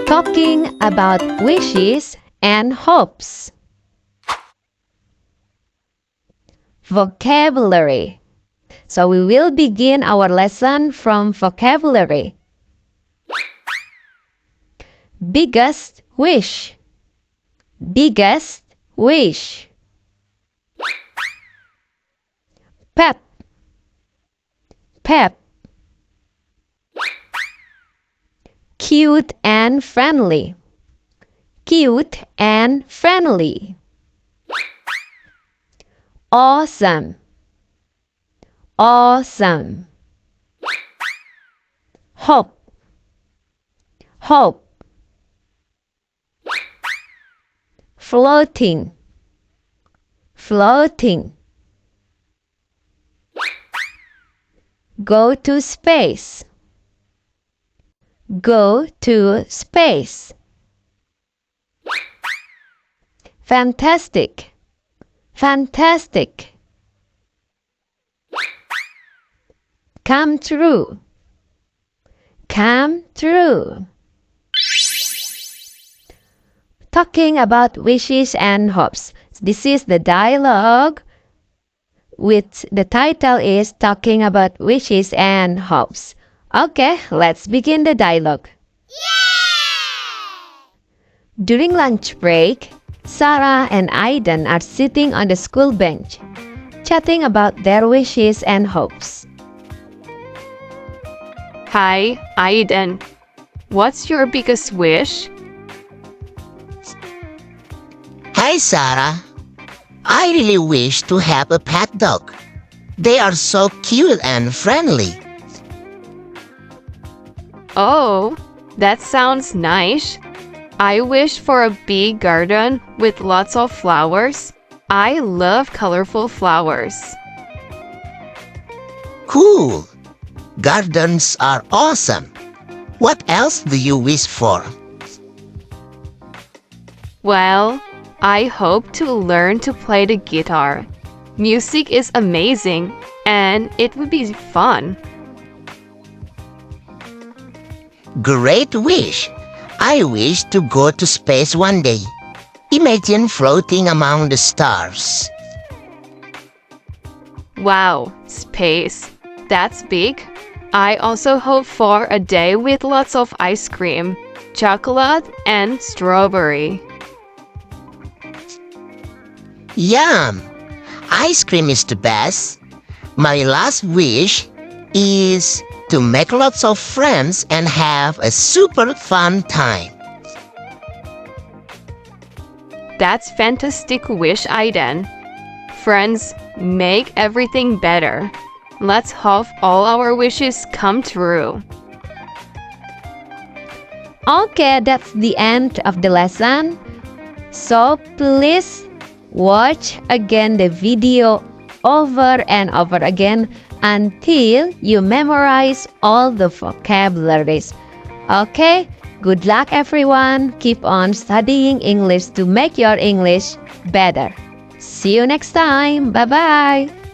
Talking about wishes and hopes. Vocabulary. So we will begin our lesson from vocabulary. Biggest wish. Biggest wish. Pet. Pet. Cute and friendly. Cute and friendly. Awesome. Awesome. Hope. Hope. Floating. Floating. Go to space. Go to space. Fantastic. Fantastic. Come true. Come true. Talking about wishes and hopes. This is the dialogue with the title is Talking about Wishes and Hopes. Okay, let's begin the dialogue. During lunch break, Sarah and Aiden are sitting on the school bench, chatting about their wishes and hopes. Hi, Aiden. What's your biggest wish? Hi, Sarah. I really wish to have a pet dog. They are so cute and friendly. Oh, that sounds nice. I wish for a big garden with lots of flowers. I love colorful flowers. Cool. Gardens are awesome. What else do you wish for? Well, I hope to learn to play the guitar. Music is amazing, and it would be fun. Great wish. I wish to go to space one day. Imagine floating among the stars. Wow, space. That's big. I also hope for a day with lots of ice cream, chocolate, and strawberry. Yum! Ice cream is the best. My last wish is to make lots of friends and have a super fun time. That's fantastic wish, Aiden. Friends, make everything better. Let's hope all our wishes come true. Okay, that's the end of the lesson. So please watch again the video over and over again until you memorize all the vocabularies. Okay, good luck everyone. Keep on studying English to make your English better. See you next time. Bye-bye.